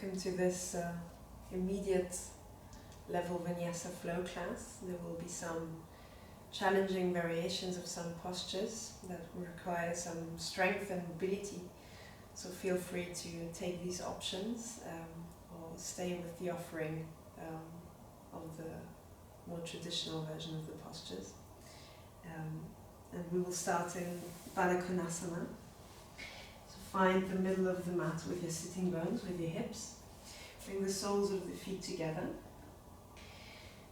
Welcome to this immediate level Vinyasa flow class. There will be some challenging variations of some postures that require some strength and mobility. So feel free to take these options or stay with the offering of the more traditional version of the postures. And we will start in Baddha-Konasana. Find the middle of the mat with your sitting bones, with your hips. Bring the soles of the feet together.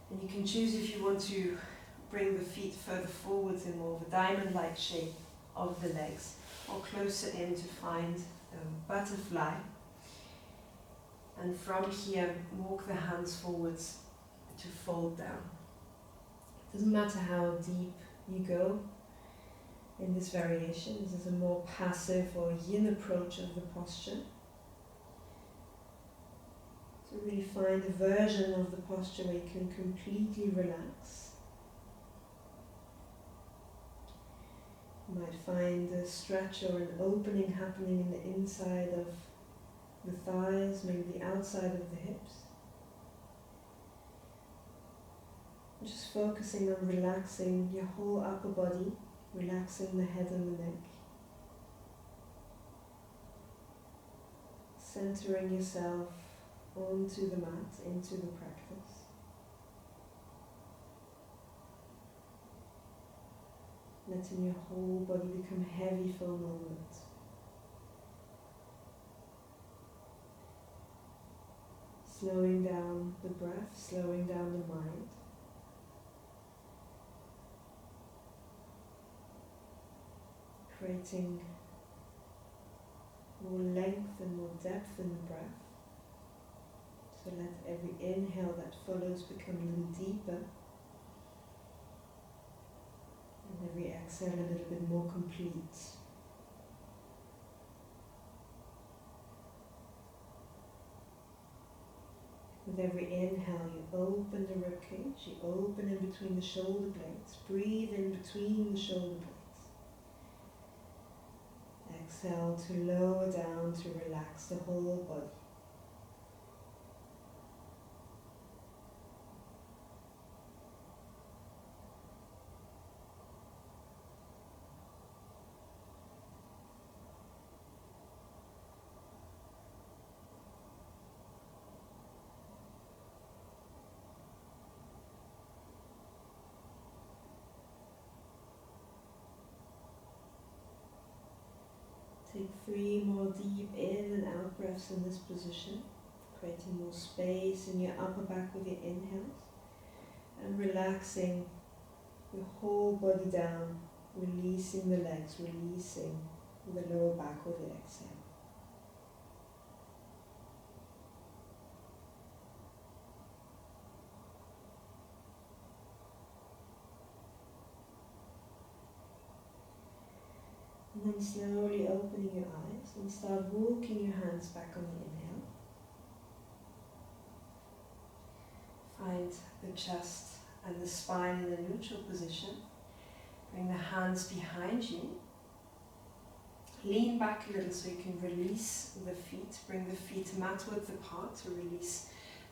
And you can choose if you want to bring the feet further forwards in more of a diamond-like shape of the legs, or closer in to find butterfly. And from here, walk the hands forwards to fold down. It doesn't matter how deep you go in this variation. This is a more passive or yin approach of the posture. So really find a version of the posture where you can completely relax. You might find a stretch or an opening happening in the inside of the thighs, maybe the outside of the hips. Just focusing on relaxing your whole upper body, relaxing the head and the neck. Centering yourself onto the mat, into the practice. Letting your whole body become heavy for a moment. Slowing down the breath, slowing down the mind. Creating more length and more depth in the breath. So let every inhale that follows become a little deeper. And every exhale a little bit more complete. With every inhale you open the ribcage, you open in between the shoulder blades. Breathe in between the shoulder blades. Exhale to lower down, to relax the whole body. Take 3 more deep in and out breaths in this position, creating more space in your upper back with your inhales, and relaxing your whole body down, releasing the legs, releasing the lower back with the exhale. And then slowly opening your eyes and start walking your hands back on the inhale. Find the chest and the spine in a neutral position. Bring the hands behind you. Lean back a little so you can release the feet. Bring the feet mat-width apart to release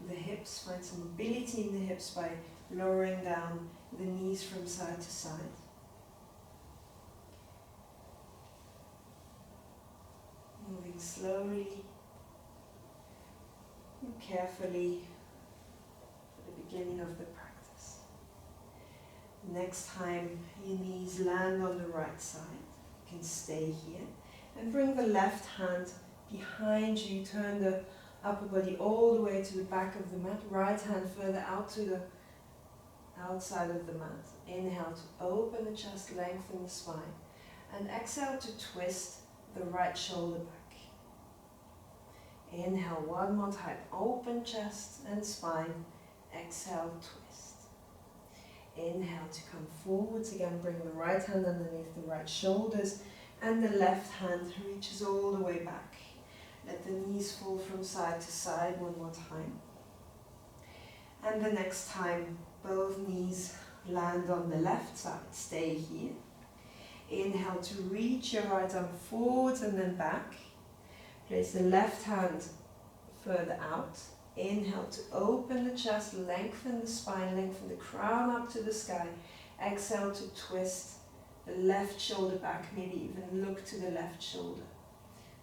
the hips. Find some mobility in the hips by lowering down the knees from side to side. Moving slowly and carefully for the beginning of the practice. Next time your knees land on the right side, you can stay here and bring the left hand behind you. Turn the upper body all the way to the back of the mat. Right hand further out to the outside of the mat. Inhale to open the chest, lengthen the spine, and exhale to twist the right shoulder back. Inhale one more time, open chest and spine. Exhale, twist. Inhale to come forwards again, bring the right hand underneath the right shoulders and the left hand reaches all the way back. Let the knees fall from side to side one more time. And the next time, both knees land on the left side. Stay here. Inhale to reach your right arm forwards and then back. Place the left hand further out. Inhale to open the chest, lengthen the spine, lengthen the crown up to the sky. Exhale to twist the left shoulder back, maybe even look to the left shoulder.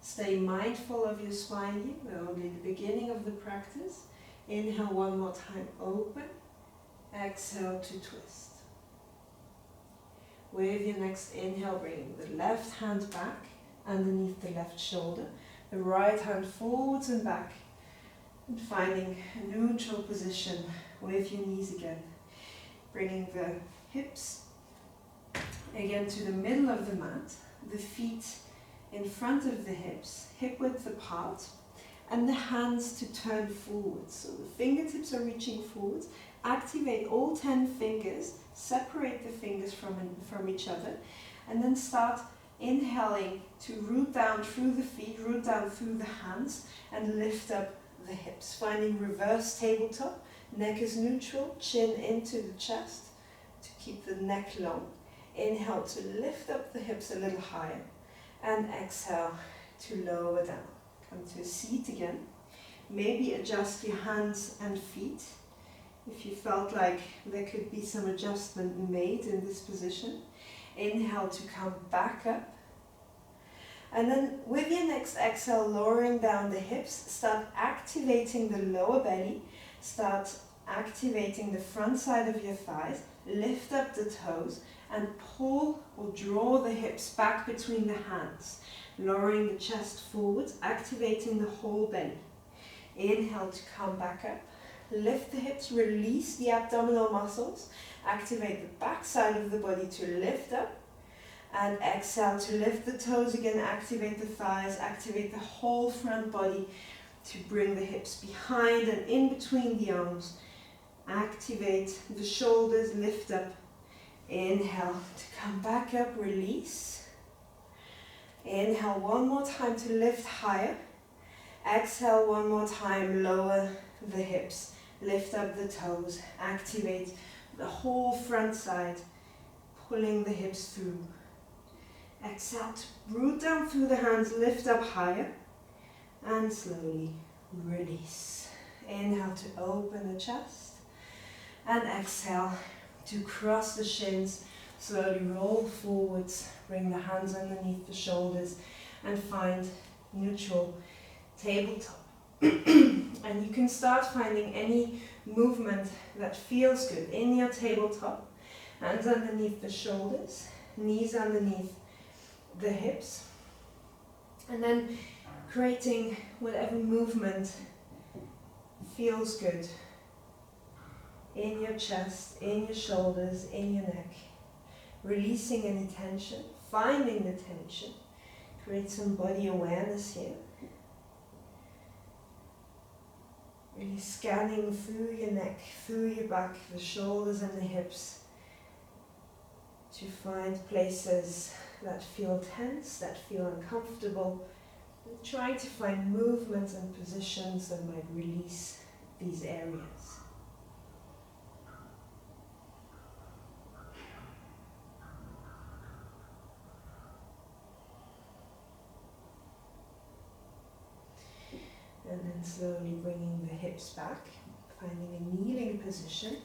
Stay mindful of your spine here, we're only at the beginning of the practice. Inhale one more time, open. Exhale to twist. With your next inhale, bringing the left hand back underneath the left shoulder, the right hand forwards and back, and finding a neutral position with your knees again. Bringing the hips again to the middle of the mat, the feet in front of the hips, hip width apart, and the hands to turn forwards. So the fingertips are reaching forwards. Activate all 10 fingers, separate the fingers from each other, and then start inhaling to root down through the feet, root down through the hands, and lift up the hips. Finding reverse tabletop, neck is neutral, chin into the chest to keep the neck long. Inhale to lift up the hips a little higher, and exhale to lower down. Come to a seat again. Maybe adjust your hands and feet. If you felt like there could be some adjustment made in this position. Inhale to come back up. And then with your next exhale, lowering down the hips, start activating the lower belly. Start activating the front side of your thighs. Lift up the toes and pull or draw the hips back between the hands. Lowering the chest forwards, activating the whole belly. Inhale to come back up. Lift the hips, release the abdominal muscles. Activate the back side of the body to lift up. And exhale to lift the toes again, activate the thighs, activate the whole front body to bring the hips behind and in between the arms. Activate the shoulders, lift up. Inhale to come back up, release. Inhale one more time to lift higher. Exhale one more time, lower the hips, lift up the toes, activate the whole front side, pulling the hips through. Exhale to root down through the hands, lift up higher, and slowly release. Inhale to open the chest, and exhale to cross the shins, slowly roll forwards, bring the hands underneath the shoulders, and find neutral tabletop. And you can start finding any movement that feels good in your tabletop. Hands underneath the shoulders, knees underneath the hips, and then creating whatever movement feels good in your chest, in your shoulders, in your neck. Releasing any tension, finding the tension. Create some body awareness here. Really scanning through your neck, through your back, the shoulders and the hips, to find places that feel tense, that feel uncomfortable, and trying to find movements and positions that might release these areas. And then slowly bringing the hips back, finding a kneeling position.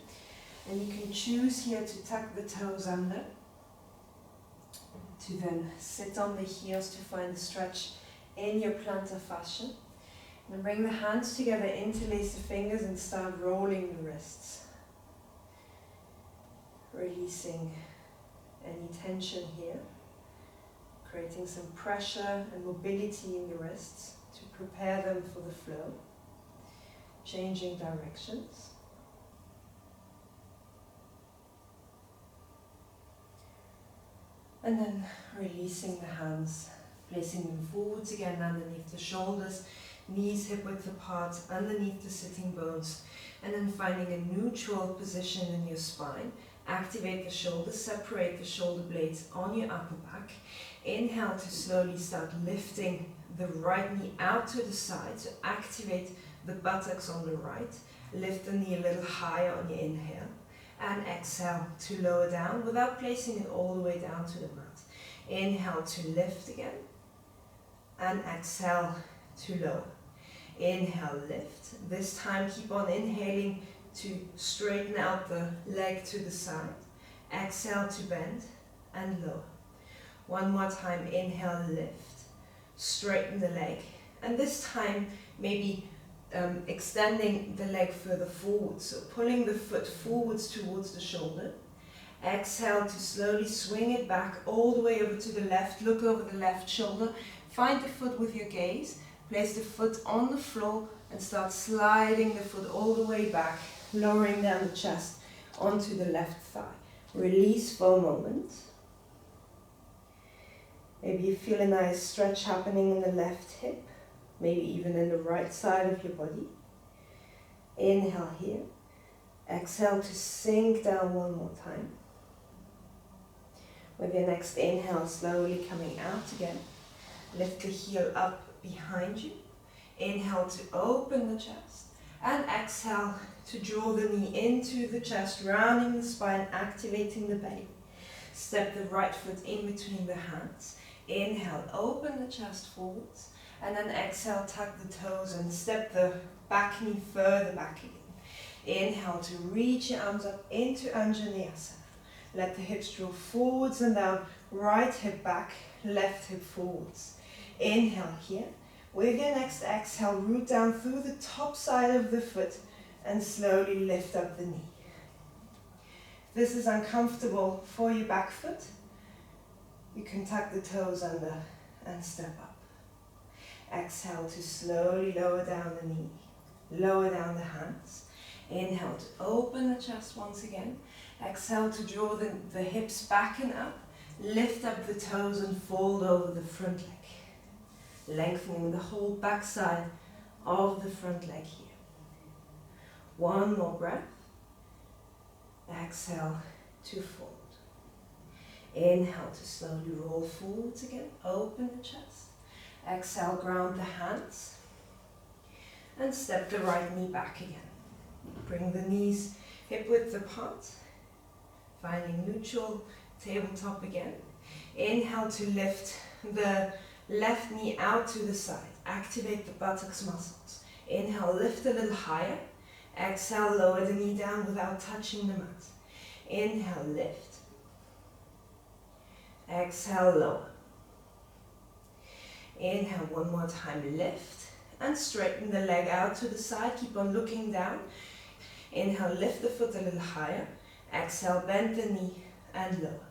And you can choose here to tuck the toes under, to then sit on the heels to find a stretch in your plantar fascia. And bring the hands together, interlace the fingers and start rolling the wrists. Releasing any tension here, creating some pressure and mobility in the wrists to prepare them for the flow. Changing directions. And then releasing the hands, placing them forwards again underneath the shoulders, knees hip width apart, underneath the sitting bones, and then finding a neutral position in your spine. Activate the shoulders, separate the shoulder blades on your upper back. Inhale to slowly start lifting the right knee out to the side, so activate the buttocks on the right. Lift the knee a little higher on your inhale. And exhale to lower down without placing it all the way down to the mat. Inhale to lift again. And exhale to lower. Inhale, lift. This time keep on inhaling to straighten out the leg to the side. Exhale to bend and lower. One more time, inhale, lift. Straighten the leg. And this time, maybe extending the leg further forward. So pulling the foot forwards towards the shoulder. Exhale to slowly swing it back all the way over to the left. Look over the left shoulder. Find the foot with your gaze. Place the foot on the floor and start sliding the foot all the way back, lowering down the chest onto the left thigh. Release for a moment. Maybe you feel a nice stretch happening in the left hip, maybe even in the right side of your body. Inhale here. Exhale to sink down one more time. With your next inhale, slowly coming out again. Lift the heel up behind you. Inhale to open the chest. And exhale to draw the knee into the chest, rounding the spine, activating the belly. Step the right foot in between the hands. Inhale, open the chest forwards. And then exhale, tuck the toes and step the back knee further back again. Inhale to reach your arms up into Vinyasa. Let the hips draw forwards and down. Right hip back, left hip forwards. Inhale here. With your next exhale, root down through the top side of the foot and slowly lift up the knee. If this is uncomfortable for your back foot, you can tuck the toes under and step up. Exhale to slowly lower down the knee, lower down the hands. Inhale to open the chest once again. Exhale to draw the hips back and up. Lift up the toes and fold over the front leg. Lengthening the whole back side of the front leg here. One more breath. Exhale to fold. Inhale to slowly roll forwards again. Open the chest. Exhale, ground the hands. And step the right knee back again. Bring the knees hip width apart. Finding neutral, tabletop again. Inhale to lift the left knee out to the side. Activate the buttocks muscles. Inhale, lift a little higher. Exhale, lower the knee down without touching the mat. Inhale, lift. Exhale, lower. Inhale, one more time, lift. And straighten the leg out to the side. Keep on looking down. Inhale, lift the foot a little higher. Exhale, bend the knee and lower.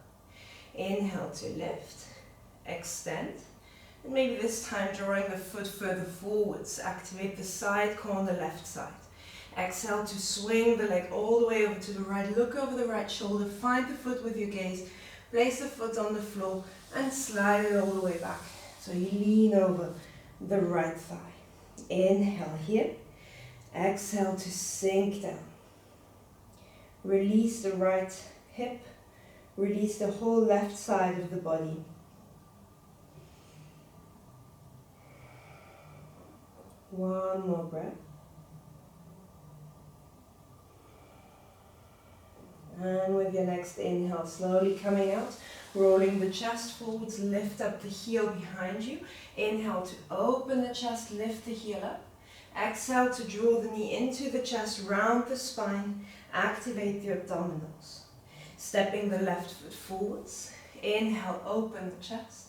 Inhale to lift. Extend. And maybe this time drawing the foot further forwards. Activate the side core on the left side. Exhale to swing the leg all the way over to the right. Look over the right shoulder. Find the foot with your gaze. Place the foot on the floor and slide it all the way back. So you lean over the right thigh. Inhale here. Exhale to sink down. Release the right hip. Release the whole left side of the body. One more breath. And with your next inhale, slowly coming out, rolling the chest forwards, lift up the heel behind you. Inhale to open the chest, lift the heel up. Exhale to draw the knee into the chest, round the spine, activate the abdominals. Stepping the left foot forwards. Inhale, open the chest.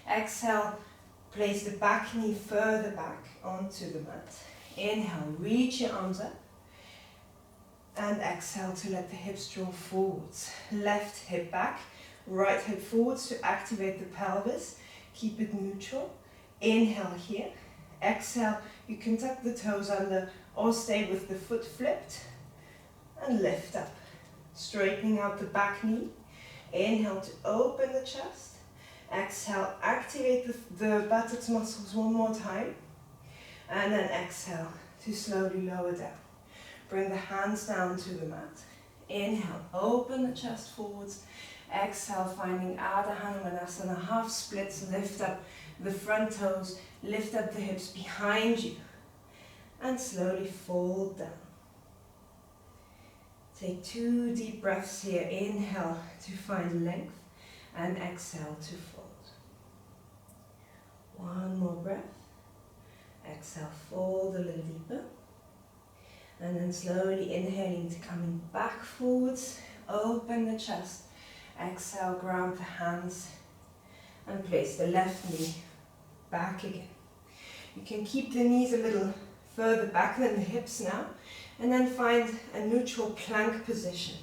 Exhale, place the back knee further back onto the mat. Inhale, reach your arms up. And exhale to let the hips draw forwards. Left hip back, right hip forwards to activate the pelvis. Keep it neutral. Inhale here. Exhale, you can tuck the toes under or stay with the foot flipped. And lift up. Straightening out the back knee. Inhale to open the chest. Exhale, activate the buttocks muscles one more time. And then exhale to slowly lower down. Bring the hands down to the mat. Inhale, open the chest forwards. Exhale, finding Ardha Hanumanasana, half splits. Lift up the front toes, lift up the hips behind you. And slowly fold down. Take 2 deep breaths here. Inhale to find length and exhale to fold. One more breath. Exhale, fold a little deeper. And then slowly inhaling to coming back forwards. Open the chest. Exhale, ground the hands. And place the left knee back again. You can keep the knees a little further back than the hips now. And then find a neutral plank position.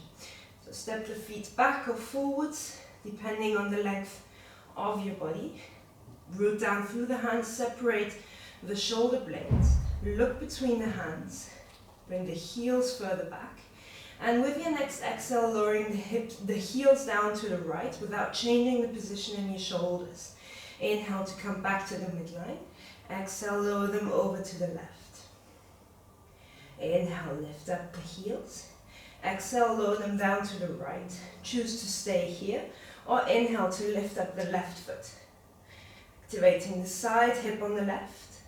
So step the feet back or forwards, depending on the length of your body. Root down through the hands, separate the shoulder blades. Look between the hands. Bring the heels further back. And with your next exhale, lowering the heels down to the right without changing the position in your shoulders. Inhale to come back to the midline. Exhale, lower them over to the left. Inhale, lift up the heels. Exhale, lower them down to the right. Choose to stay here or inhale to lift up the left foot. Activating the side hip on the left.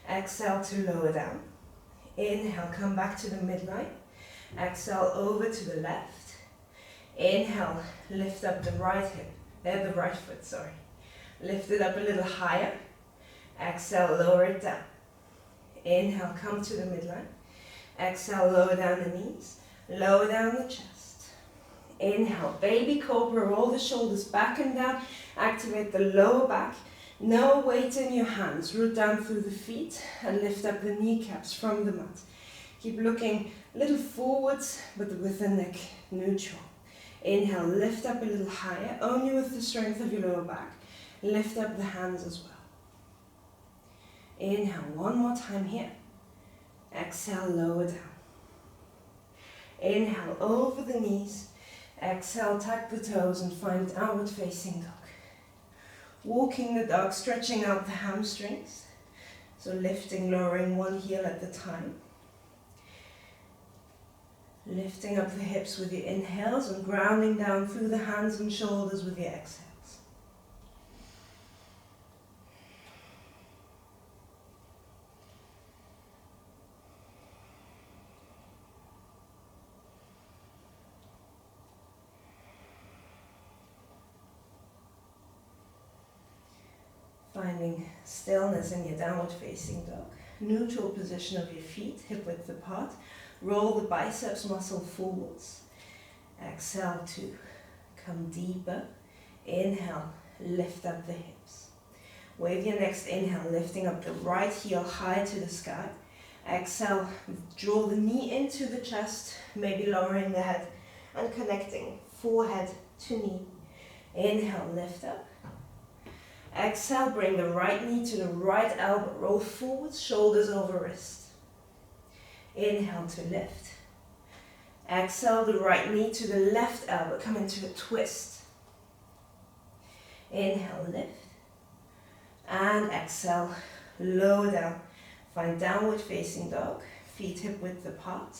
Exhale to lower down. Inhale, come back to the midline. Exhale, over to the left. Inhale, lift up the right hip. The right foot, sorry. Lift it up a little higher. Exhale, lower it down. Inhale, come to the midline. Exhale, lower down the knees. Lower down the chest. Inhale, baby cobra, roll the shoulders back and down. Activate the lower back. No weight in your hands. Root down through the feet and lift up the kneecaps from the mat. Keep looking a little forwards, but with the neck neutral. Inhale, lift up a little higher, only with the strength of your lower back. Lift up the hands as well. Inhale, one more time here. Exhale, lower down. Inhale, over the knees. Exhale, tuck the toes and find downward facing dog. Walking the dog, stretching out the hamstrings. So lifting, lowering one heel at the time. Lifting up the hips with your inhales and grounding down through the hands and shoulders with your exhales. Finding stillness in your downward facing dog. Neutral position of your feet, hip width apart. Roll the biceps muscle forwards. Exhale to come deeper. Inhale, lift up the hips. With your next inhale, lifting up the right heel high to the sky. Exhale, draw the knee into the chest, maybe lowering the head and connecting forehead to knee. Inhale, lift up. Exhale, bring the right knee to the right elbow. Roll forwards, shoulders over wrist. Inhale to lift. Exhale, the right knee to the left elbow. Come into a twist. Inhale, lift. And exhale, lower down. Find downward facing dog. Feet hip width apart.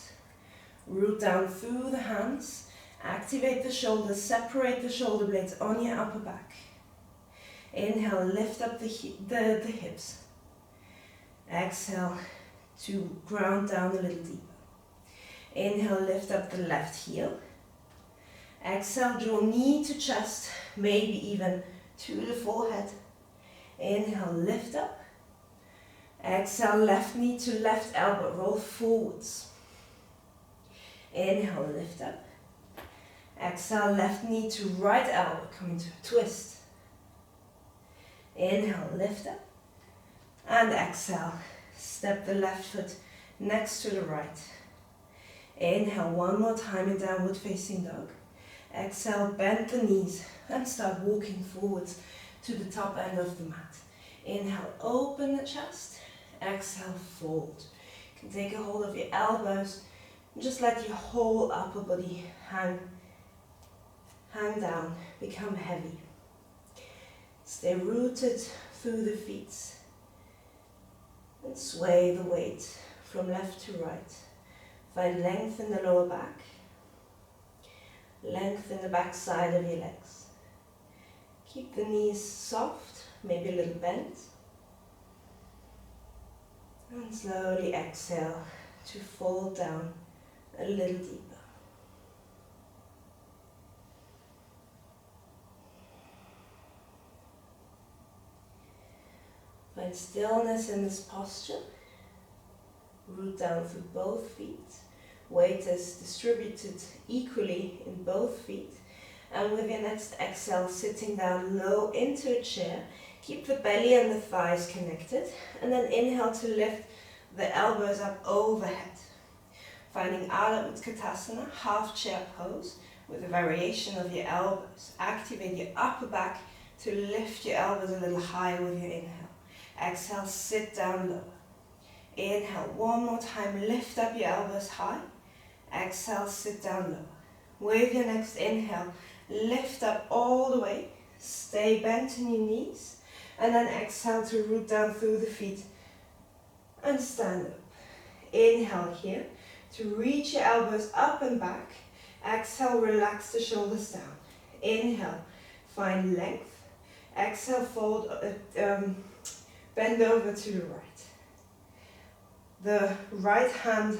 Root down through the hands. Activate the shoulders. Separate the shoulder blades on your upper back. Inhale, lift up the hips. Exhale to ground down a little deeper. Inhale, lift up the left heel. Exhale, draw knee to chest, maybe even to the forehead. Inhale, lift up. Exhale, left knee to left elbow, roll forwards. Inhale, lift up. Exhale, left knee to right elbow, come into a twist. Inhale, lift up. And exhale, step the left foot next to the right. Inhale, one more time in downward facing dog. Exhale, bend the knees and start walking forwards to the top end of the mat. Inhale, open the chest. Exhale, fold. You can take a hold of your elbows and just let your whole upper body hang down, become heavy. Stay rooted through the feet and sway the weight from left to right. Find length in the lower back, length in the back side of your legs. Keep the knees soft, maybe a little bent. And slowly exhale to fold down a little deeper. Find stillness in this posture. Root down through both feet. Weight is distributed equally in both feet. And with your next exhale, sitting down low into a chair. Keep the belly and the thighs connected. And then inhale to lift the elbows up overhead. Finding Adho Utkatasana, half chair pose, with a variation of your elbows. Activate your upper back to lift your elbows a little higher with your inhale. Exhale, sit down low. Inhale, one more time, lift up your elbows high. Exhale, sit down low. With your next inhale, lift up all the way. Stay bent in your knees. And then exhale to root down through the feet and stand up. Inhale here to reach your elbows up and back. Exhale, relax the shoulders down. Inhale, find length. Exhale, fold, bend over to the right. The right hand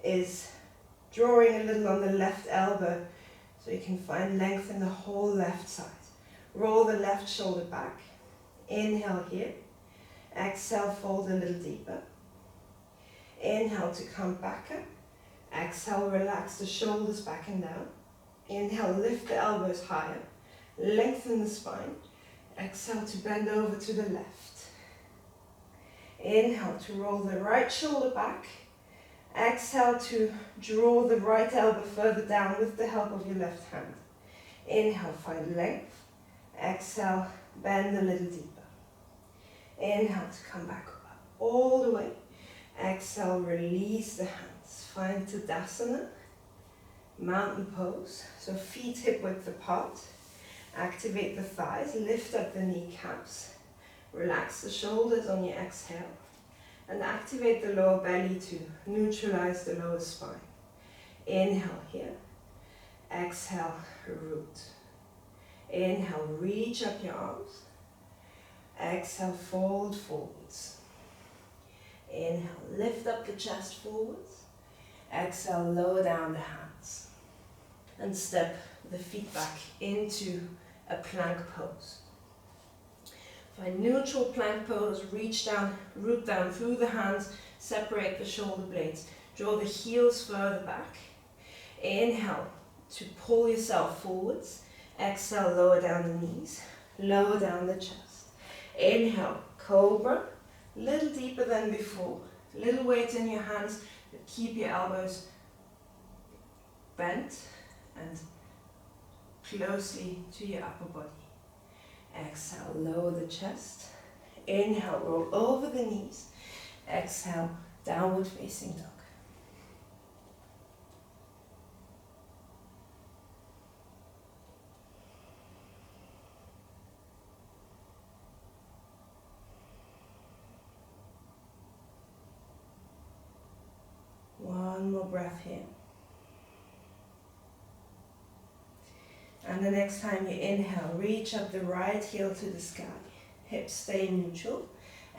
is drawing a little on the left elbow so you can find length in the whole left side. Roll the left shoulder back. Inhale here. Exhale, fold a little deeper. Inhale to come back up. Exhale, relax the shoulders back and down. Inhale, lift the elbows higher. Lengthen the spine. Exhale to bend over to the left. Inhale to roll the right shoulder back. Exhale to draw the right elbow further down with the help of your left hand. Inhale, find length. Exhale, bend a little deeper. Inhale to come back up all the way. Exhale, release the hands. Find Tadasana, mountain pose. So feet hip width apart. Activate the thighs, lift up the kneecaps. Relax the shoulders on your exhale. And activate the lower belly to neutralize the lower spine. Inhale here. Exhale, root. Inhale, reach up your arms. Exhale, fold forwards. Inhale, lift up the chest forwards. Exhale, lower down the hands. And step the feet back into a plank pose. Find neutral plank pose, reach down, root down through the hands, separate the shoulder blades, draw the heels further back. Inhale to pull yourself forwards. Exhale, lower down the knees, lower down the chest. Inhale, cobra, little deeper than before. Little weight in your hands, but keep your elbows bent and closely to your upper body. Exhale, lower the chest. Inhale, roll over the knees. Exhale, downward facing dog. One more breath here. And the next time you inhale, reach up the right heel to the sky. Hips stay neutral.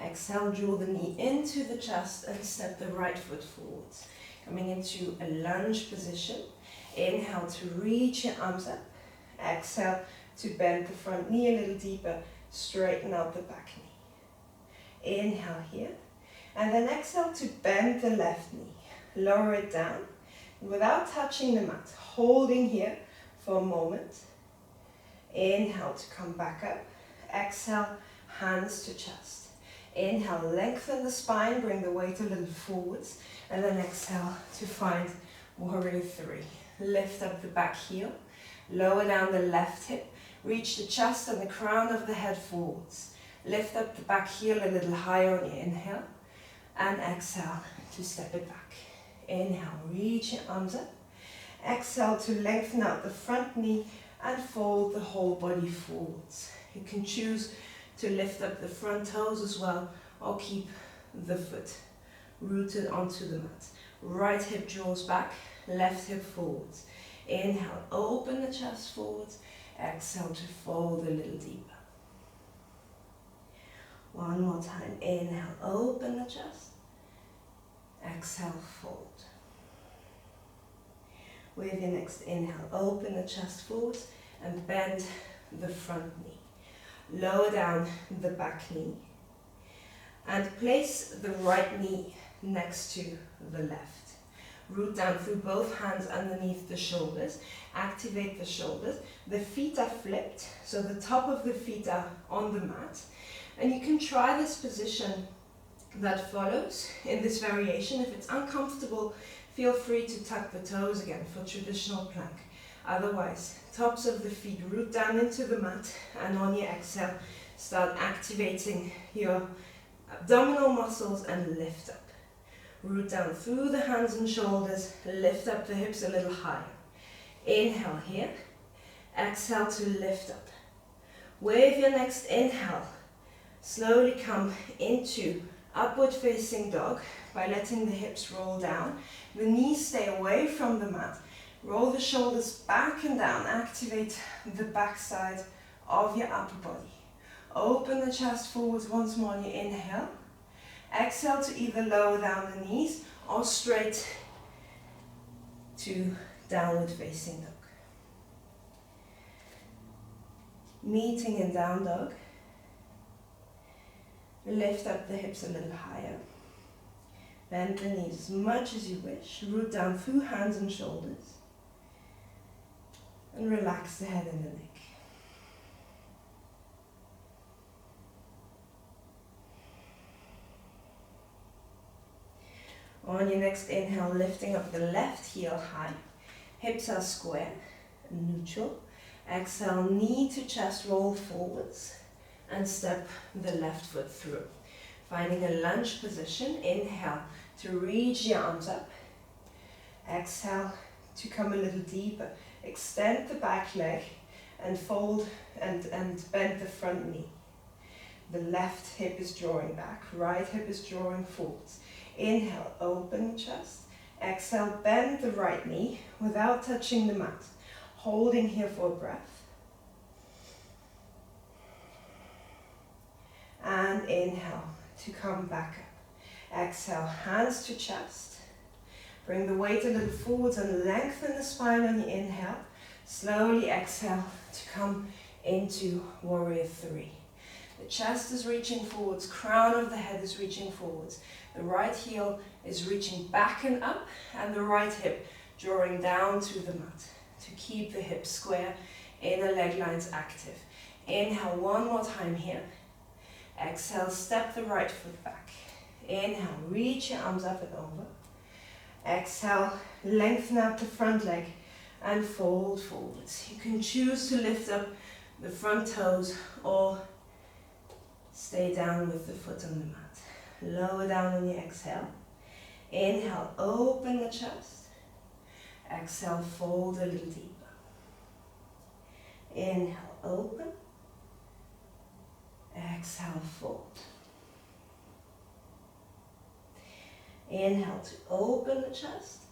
Exhale, draw the knee into the chest and step the right foot forwards. Coming into a lunge position. Inhale to reach your arms up. Exhale to bend the front knee a little deeper. Straighten out the back knee. Inhale here. And then exhale to bend the left knee. Lower it down without touching the mat. Holding here for a moment. Inhale to come back up. Exhale, hands to chest. Inhale, lengthen the spine, bring the weight a little forwards. And then exhale to find warrior three. Lift up the back heel. Lower down the left hip. Reach the chest and the crown of the head forwards. Lift up the back heel a little higher on your inhale. And exhale to step it back. Inhale, reach your arms up. Exhale to lengthen out the front knee and fold the whole body forwards. You can choose to lift up the front toes as well, or keep the foot rooted onto the mat. Right hip draws back, left hip forwards. Inhale, open the chest forwards. Exhale to fold a little deeper. One more time. Inhale, open the chest. Exhale, fold. With your next inhale, open the chest forwards and bend the front knee. Lower down the back knee. And place the right knee next to the left. Root down through both hands underneath the shoulders. Activate the shoulders. The feet are flipped, so the top of the feet are on the mat. And you can try this position that follows in this variation. If it's uncomfortable, feel free to tuck the toes again for traditional plank. Otherwise, tops of the feet root down into the mat, and on your exhale, start activating your abdominal muscles and lift up. Root down through the hands and shoulders, lift up the hips a little higher. Inhale here, exhale to lift up. With your next inhale, slowly come into upward facing dog by letting the hips roll down. The knees stay away from the mat. Roll the shoulders back and down. Activate the back side of your upper body. Open the chest forwards once more on your inhale. Exhale to either lower down the knees or straight to downward facing dog. Meeting in down dog. Lift up the hips a little higher. Bend the knees as much as you wish. Root down through hands and shoulders. And relax the head and the neck. On your next inhale, lifting up the left heel high. Hips are square and neutral. Exhale, knee to chest, roll forwards. And step the left foot through. Finding a lunge position. Inhale to reach your arms up. Exhale to come a little deeper. Extend the back leg and fold and bend the front knee. The left hip is drawing back. Right hip is drawing forwards. Inhale, open the chest. Exhale, bend the right knee without touching the mat. Holding here for a breath. And inhale to come back up. Exhale, hands to chest. Bring the weight a little forwards and lengthen the spine on your inhale. Slowly exhale to come into warrior three. The chest is reaching forwards, crown of the head is reaching forwards. The right heel is reaching back and up, and the right hip drawing down to the mat to keep the hips square, inner leg lines active. Inhale one more time here. Exhale, step the right foot back. Inhale, reach your arms up and over. Exhale, lengthen out the front leg and fold forwards. You can choose to lift up the front toes or stay down with the foot on the mat. Lower down on your exhale. Inhale, open the chest. Exhale, fold a little deeper. Inhale, open. Exhale, fold. Inhale to open the chest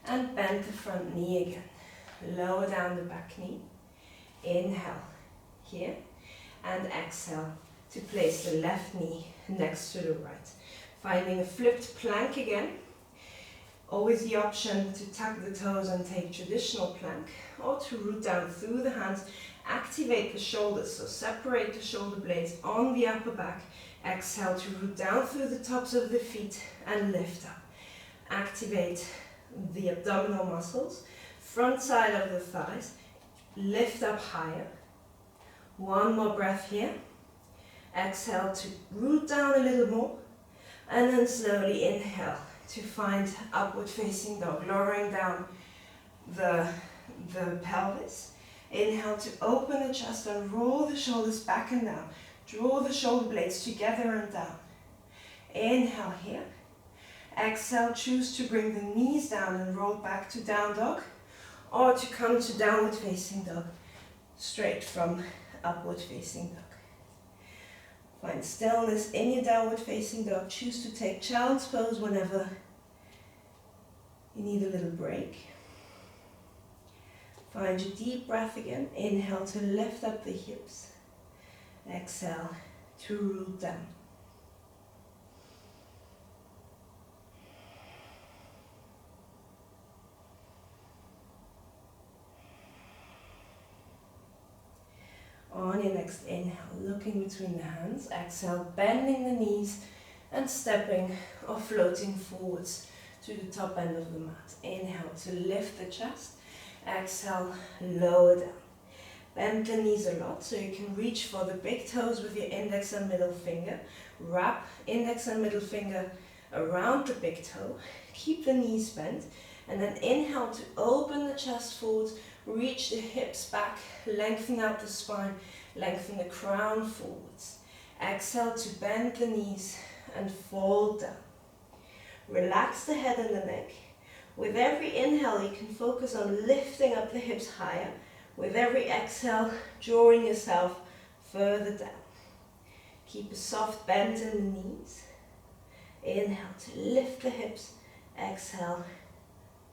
and bend the front knee again. Lower down the back knee. Inhale here and exhale to place the left knee next to the right. Finding a flipped plank again. Always the option to tuck the toes and take traditional plank, or to root down through the hands. Activate the shoulders, so separate the shoulder blades on the upper back. Exhale to root down through the tops of the feet and lift up. Activate the abdominal muscles, front side of the thighs. Lift up higher. One more breath here. Exhale to root down a little more, and then slowly inhale to find upward facing dog, lowering down the pelvis. Inhale to open the chest and roll the shoulders back and down. Draw the shoulder blades together and down. Inhale here. Exhale, choose to bring the knees down and roll back to down dog, or to come to downward facing dog, straight from upward facing dog. Find stillness in your downward facing dog. Choose to take child's pose whenever you need a little break. Find your deep breath again. Inhale to lift up the hips. Exhale to root down. On your next inhale, looking between the hands. Exhale, bending the knees and stepping or floating forwards to the top end of the mat. Inhale to lift the chest. Exhale, lower down. Bend the knees a lot so you can reach for the big toes with your index and middle finger. Wrap index and middle finger around the big toe. Keep the knees bent. And then inhale to open the chest forwards. Reach the hips back. Lengthen out the spine. Lengthen the crown forwards. Exhale to bend the knees and fold down. Relax the head and the neck. With every inhale, you can focus on lifting up the hips higher. With every exhale, drawing yourself further down. Keep a soft bend in the knees. Inhale to lift the hips. Exhale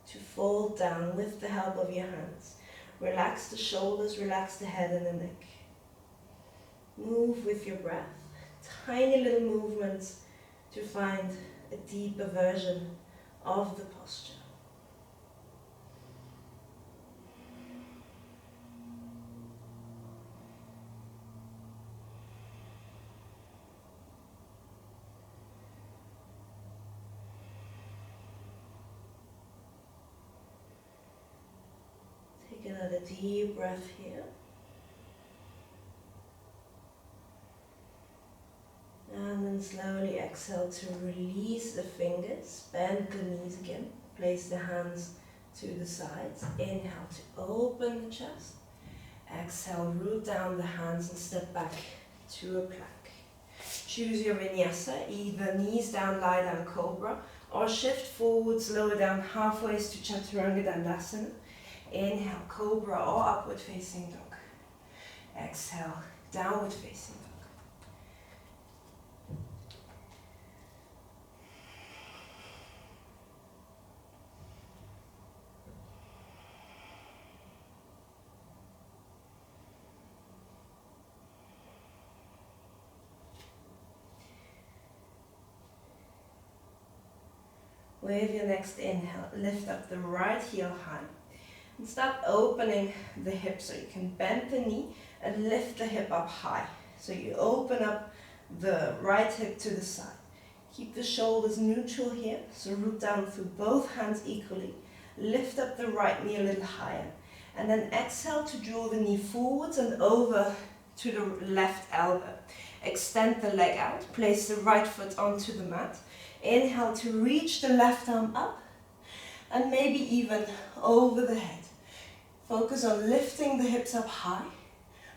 to fold down with the help of your hands. Relax the shoulders, relax the head and the neck. Move with your breath. Tiny little movements to find a deeper version of the posture. Take another deep breath here. And then slowly exhale to release the fingers, bend the knees again, place the hands to the sides. Inhale to open the chest. Exhale, root down the hands and step back to a plank. Choose your vinyasa, either knees down, lie down, cobra, or shift forwards, lower down halfway to chaturanga dandasana. Inhale, cobra or upward facing dog. Exhale, downward facing dog. With your next inhale, lift up the right heel high and start opening the hip so you can bend the knee and lift the hip up high. So you open up the right hip to the side. Keep the shoulders neutral here, so root down through both hands equally. Lift up the right knee a little higher and then exhale to draw the knee forwards and over to the left elbow. Extend the leg out, place the right foot onto the mat. Inhale to reach the left arm up and maybe even over the head. Focus on lifting the hips up high.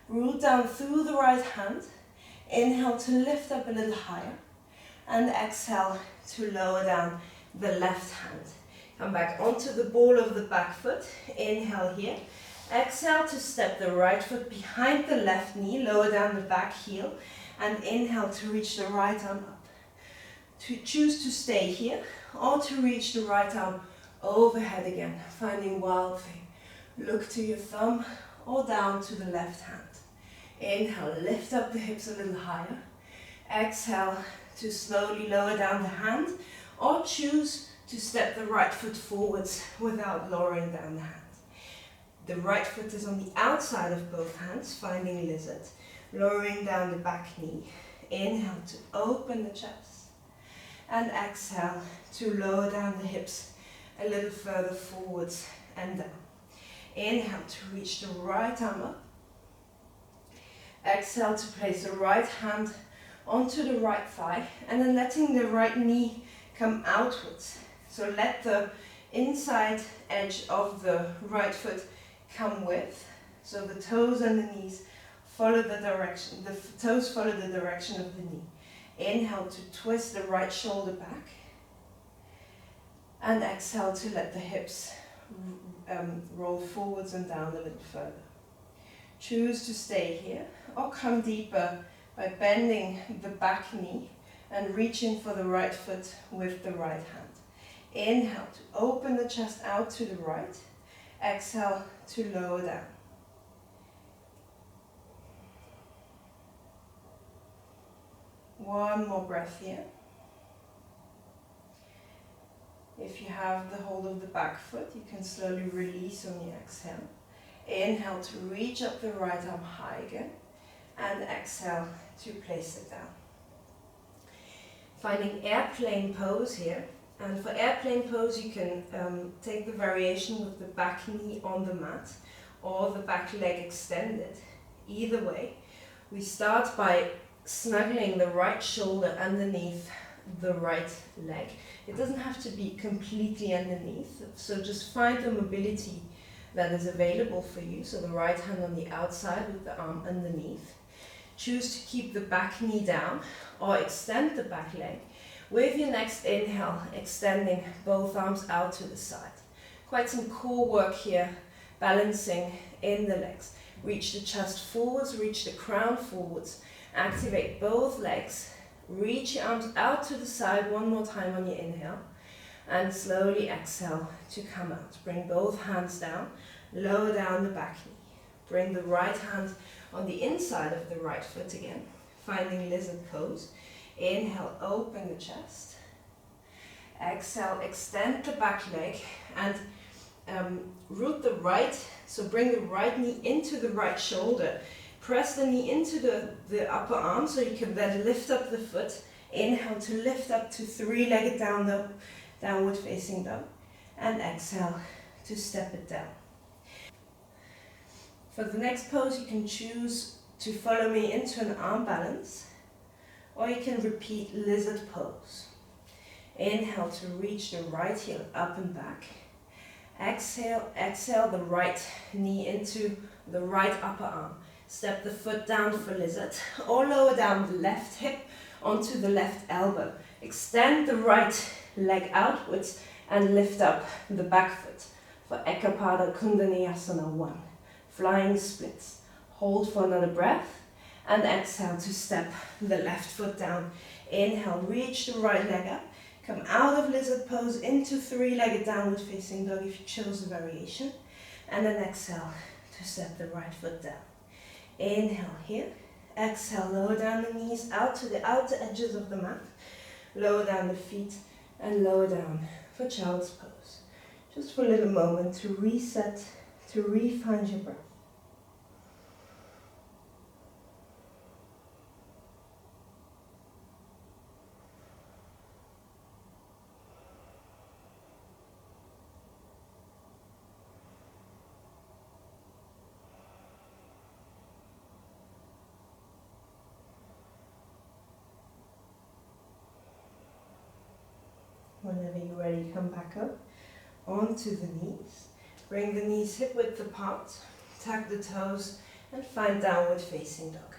Root down through the right hand. Inhale to lift up a little higher and exhale to lower down the left hand. Come back onto the ball of the back foot. Inhale here. Exhale to step the right foot behind the left knee, lower down the back heel, and inhale to reach the right arm up. To choose to stay here or to reach the right arm overhead again, finding wild thing. Look to your thumb or down to the left hand. Inhale, lift up the hips a little higher. Exhale to slowly lower down the hand or choose to step the right foot forwards without lowering down the hand. The right foot is on the outside of both hands, finding lizard. Lowering down the back knee. Inhale to open the chest. And exhale to lower down the hips a little further forwards and down. Inhale to reach the right arm up. Exhale to place the right hand onto the right thigh and then letting the right knee come outwards. So let the inside edge of the right foot come with. So the toes and the knees follow the direction. The toes follow the direction of the knee. Inhale to twist the right shoulder back and exhale to let the hips roll forwards and down a little further. Choose to stay here or come deeper by bending the back knee and reaching for the right foot with the right hand. Inhale to open the chest out to the right. Exhale to lower down. One more breath here. If you have the hold of the back foot, you can slowly release on your exhale. Inhale to reach up the right arm high again. And exhale to place it down. Finding airplane pose here. And for airplane pose, you can take the variation with the back knee on the mat or the back leg extended. Either way, we start by snuggling the right shoulder underneath the right leg. It doesn't have to be completely underneath, so just find the mobility that is available for you. So the right hand on the outside with the arm underneath. Choose to keep the back knee down or extend the back leg. With your next inhale, extending both arms out to the side. Quite some core work here, balancing in the legs. Reach the chest forwards, reach the crown forwards. Activate both legs. Reach your arms out to the side one more time on your inhale. And slowly exhale to come out. Bring both hands down. Lower down the back knee. Bring the right hand on the inside of the right foot again. Finding lizard pose. Inhale, open the chest. Exhale, extend the back leg and root the right, so bring the right knee into the right shoulder. Press the knee into the upper arm so you can then lift up the foot. Inhale to lift up to three-legged downward facing dog. And exhale to step it down. For the next pose, you can choose to follow me into an arm balance, or you can repeat lizard pose. Inhale to reach the right heel up and back. Exhale the right knee into the right upper arm. Step the foot down for lizard, or lower down the left hip onto the left elbow. Extend the right leg outwards and lift up the back foot for Ekapada Kundaniyasana 1. Flying splits. Hold for another breath and exhale to step the left foot down. Inhale, reach the right leg up. Come out of lizard pose into three-legged downward facing dog if you chose the variation. And then exhale to step the right foot down. Inhale here. Exhale, lower down the knees out to the outer edges of the mat. Lower down the feet and lower down for child's pose. Just for a little moment to reset, to re-find your breath. Whenever you're ready, come back up onto the knees. Bring the knees hip width apart, tuck the toes and find downward facing dog.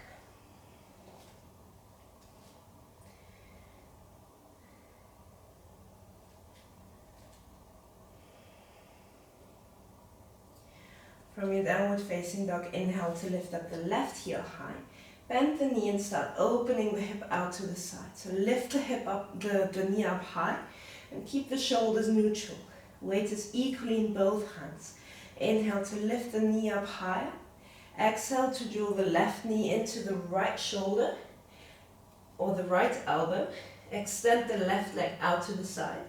From your downward facing dog, inhale to lift up the left heel high. Bend the knee and start opening the hip out to the side. So lift the hip up, the knee up high and keep the shoulders neutral. Weight is equally in both hands. Inhale to lift the knee up higher. Exhale to draw the left knee into the right shoulder or the right elbow. Extend the left leg out to the side.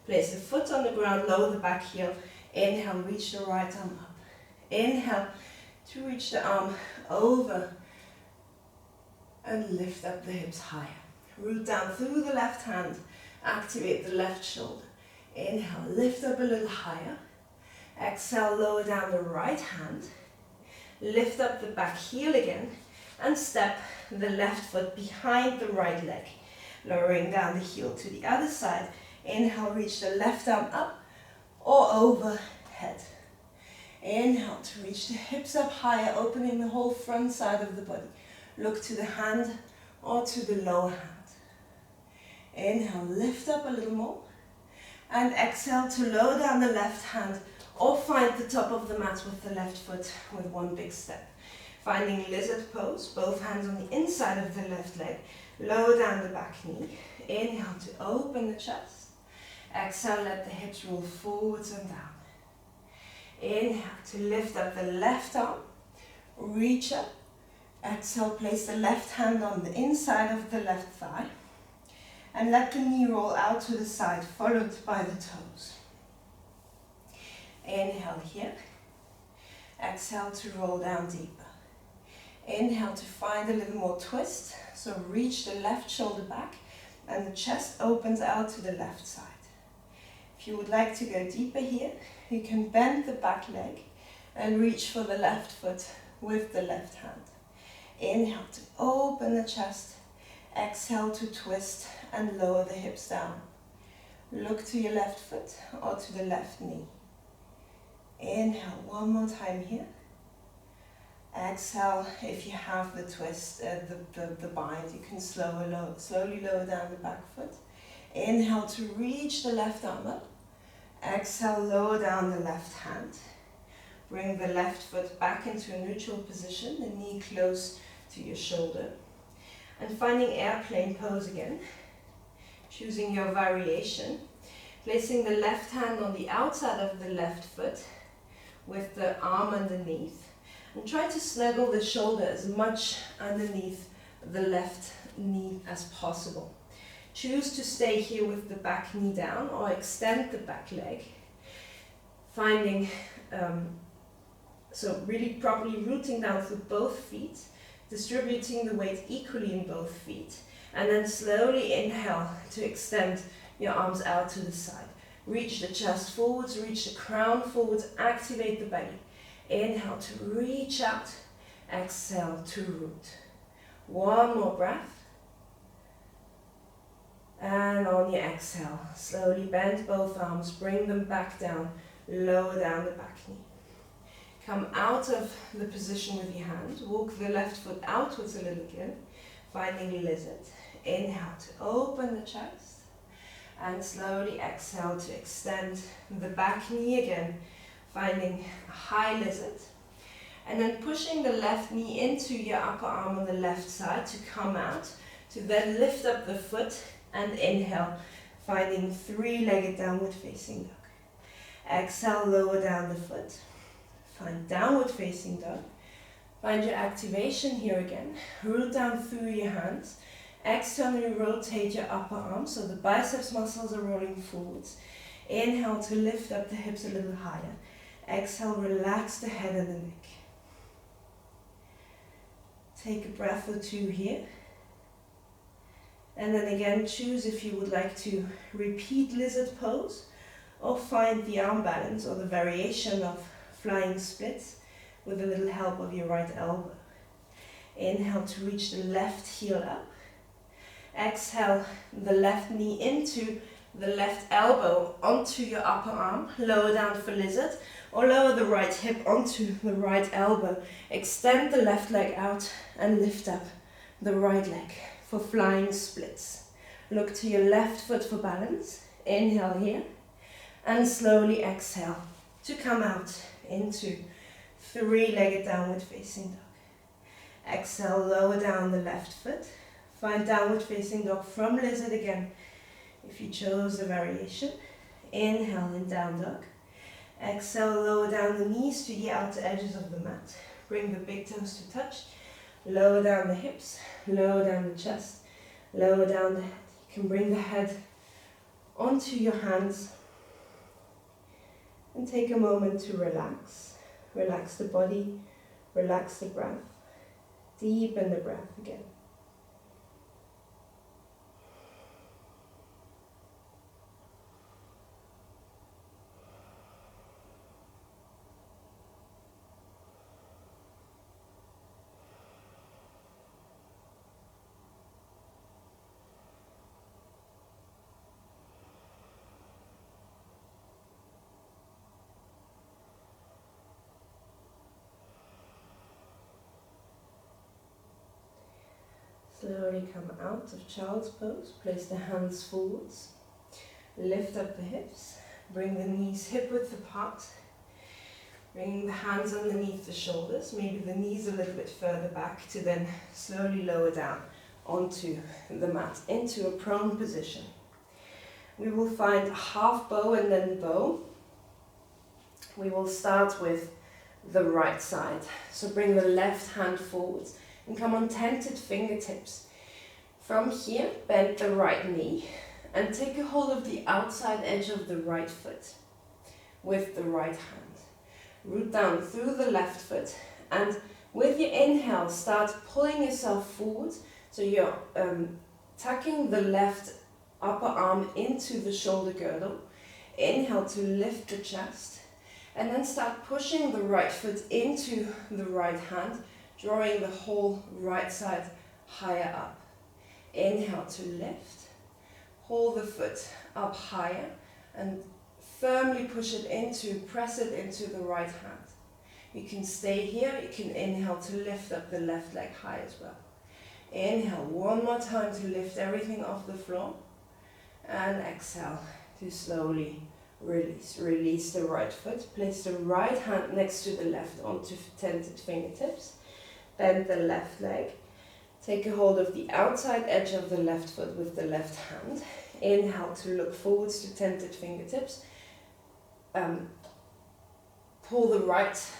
Place the foot on the ground, lower the back heel. Inhale, reach the right arm up. Inhale to reach the arm over and lift up the hips higher. Root down through the left hand. Activate the left shoulder. Inhale, lift up a little higher. Exhale, lower down the right hand. Lift up the back heel again and step the left foot behind the right leg. Lowering down the heel to the other side. Inhale, reach the left arm up or overhead. Inhale to reach the hips up higher, opening the whole front side of the body. Look to the hand or to the lower hand. Inhale, lift up a little more. And exhale to lower down the left hand or find the top of the mat with the left foot with one big step. Finding lizard pose, both hands on the inside of the left leg. Lower down the back knee. Inhale to open the chest. Exhale, let the hips roll forwards and down. Inhale to lift up the left arm. Reach up. Exhale, place the left hand on the inside of the left thigh. And let the knee roll out to the side, followed by the toes. Inhale here. Exhale to roll down deeper. Inhale to find a little more twist. So reach the left shoulder back. and the chest opens out to the left side. If you would like to go deeper here, you can bend the back leg and reach for the left foot with the left hand. Inhale to open the chest. Exhale to twist and lower the hips down. Look to your left foot or to the left knee. Inhale one more time here. Exhale, if you have the twist, the bind, you can slowly lower down the back foot. Inhale to reach the left arm up. Exhale, lower down the left hand. Bring the left foot back into a neutral position, the knee close to your shoulder. And finding airplane pose again. Choosing your variation. Placing the left hand on the outside of the left foot with the arm underneath. And try to snuggle the shoulder as much underneath the left knee as possible. Choose to stay here with the back knee down or extend the back leg. Finding, so really properly rooting down through both feet, distributing the weight equally in both feet. And then slowly inhale to extend your arms out to the side. Reach the chest forwards, reach the crown forwards, activate the belly. Inhale to reach out, exhale to root. One more breath. And on your exhale, slowly bend both arms, bring them back down, lower down the back knee. Come out of the position with your hand, walk the left foot outwards a little again, finding lizard. Inhale to open the chest, and slowly exhale to extend the back knee again, finding a high lizard, and then pushing the left knee into your upper arm on the left side to come out, to then lift up the foot and inhale, finding three-legged downward facing dog. Exhale, lower down the foot, find downward facing dog, find your activation here again, root down through your hands, externally rotate your upper arm so the biceps muscles are rolling forwards. Inhale to lift up the hips a little higher. Exhale, relax the head and the neck. Take a breath or two here. And then again, choose if you would like to repeat lizard pose or find the arm balance or the variation of flying splits with a little help of your right elbow. Inhale to reach the left heel up. Exhale, the left knee into the left elbow onto your upper arm. Lower down for lizard, or lower the right hip onto the right elbow. Extend the left leg out and lift up the right leg for flying splits. Look to your left foot for balance. Inhale here, and slowly exhale to come out into three-legged downward facing dog. Exhale, lower down the left foot. Find downward facing dog from lizard again, if you chose the variation. Inhale in down dog. Exhale, lower down the knees to the outer edges of the mat. Bring the big toes to touch. Lower down the hips, lower down the chest, lower down the head. You can bring the head onto your hands and take a moment to relax. Relax the body, relax the breath. Deepen the breath again. Slowly come out of child's pose, place the hands forwards, lift up the hips, bring the knees hip width apart, bring the hands underneath the shoulders, maybe the knees a little bit further back to then slowly lower down onto the mat, into a prone position. We will find half bow and then bow. We will start with the right side, so bring the left hand forwards and come on tented fingertips. From here, bend the right knee and take a hold of the outside edge of the right foot with the right hand. Root down through the left foot, and with your inhale, start pulling yourself forward so your tucking the left upper arm into the shoulder girdle. Inhale to lift the chest. And then start pushing the right foot into the right hand, drawing the whole right side higher up. Inhale to lift. Hold the foot up higher and firmly push it into, press it into the right hand. You can stay here, you can inhale to lift up the left leg high as well. Inhale one more time to lift everything off the floor. And exhale to slowly release. Release the right foot. Place the right hand next to the left onto tented fingertips. Bend the left leg. Take a hold of the outside edge of the left foot with the left hand. Inhale to look forwards to tented fingertips. Pull the right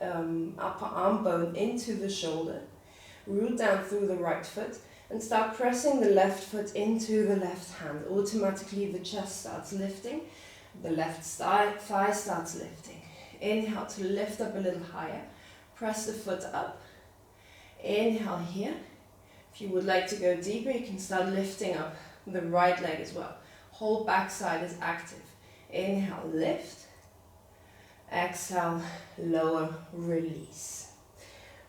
upper arm bone into the shoulder. Root down through the right foot and start pressing the left foot into the left hand. Automatically the chest starts lifting. The left thigh starts lifting. Inhale to lift up a little higher. Press the foot up. Inhale here. If you would like to go deeper, you can start lifting up the right leg as well. Whole backside is active. Inhale, lift. Exhale, lower, release.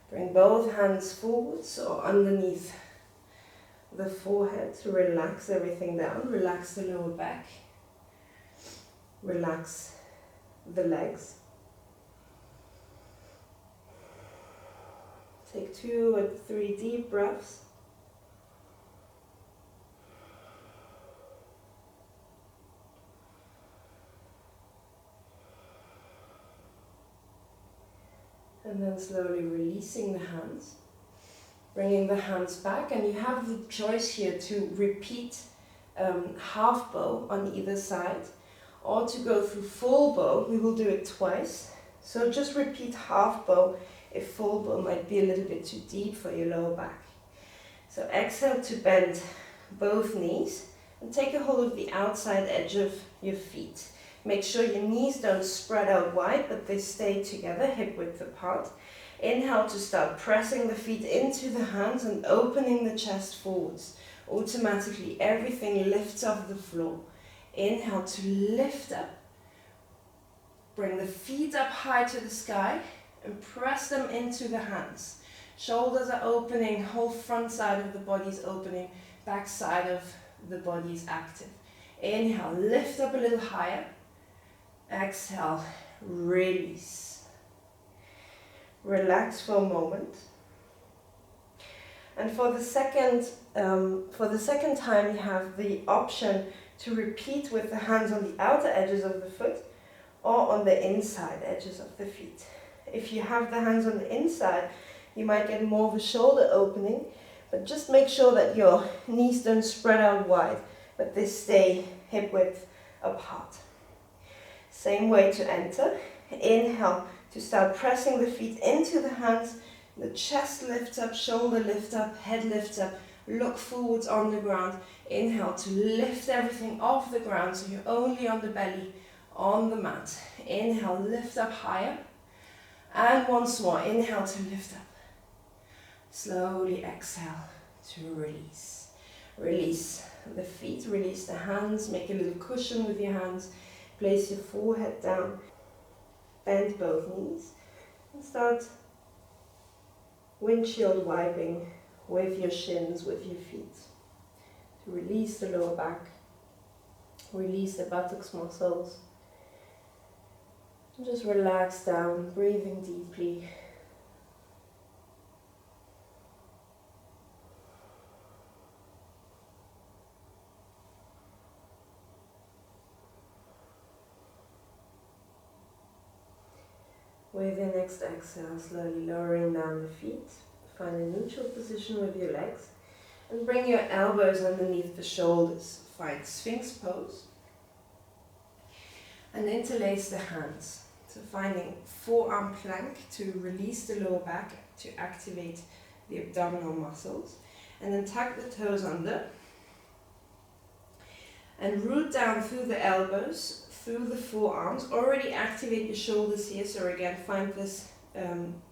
Bring both hands forwards or underneath the forehead to relax everything down. Relax the lower back. Relax the legs. Take 2 or 3 deep breaths. And then slowly releasing the hands, bringing the hands back, and you have the choice here to repeat half bow on either side, or to go through full bow. We will do it twice, so just repeat half bow if full bow might be a little bit too deep for your lower back. So exhale to bend both knees, and take a hold of the outside edge of your feet. Make sure your knees don't spread out wide, but they stay together, hip width apart. Inhale to start pressing the feet into the hands and opening the chest forwards. Automatically everything lifts off the floor. Inhale to lift up. Bring the feet up high to the sky and press them into the hands. Shoulders are opening, whole front side of the body is opening, back side of the body is active. Inhale, lift up a little higher. Exhale, release. Relax for a moment. And for the second time, you have the option to repeat with the hands on the outer edges of the foot or on the inside edges of the feet. If you have the hands on the inside, you might get more of a shoulder opening, but just make sure that your knees don't spread out wide, but they stay hip width apart. Same way to enter. Inhale to start pressing the feet into the hands. The chest lifts up, shoulder lifts up, head lifts up. Look forwards on the ground. Inhale to lift everything off the ground so you're only on the belly, on the mat. Inhale, lift up higher. And once more, inhale to lift up. Slowly exhale to release. Release the feet, release the hands, make a little cushion with your hands. Place your forehead down, bend both knees, and start windshield wiping with your shins, with your feet. To release the lower back, release the buttocks muscles. And just relax down, breathing deeply. With your next exhale, slowly lowering down the feet. Find a neutral position with your legs. And bring your elbows underneath the shoulders. Find Sphinx pose. And interlace the hands. So finding forearm plank to release the lower back, to activate the abdominal muscles. And then tuck the toes under. And root down through the elbows, through the forearms. Already activate the shoulders here, so again find this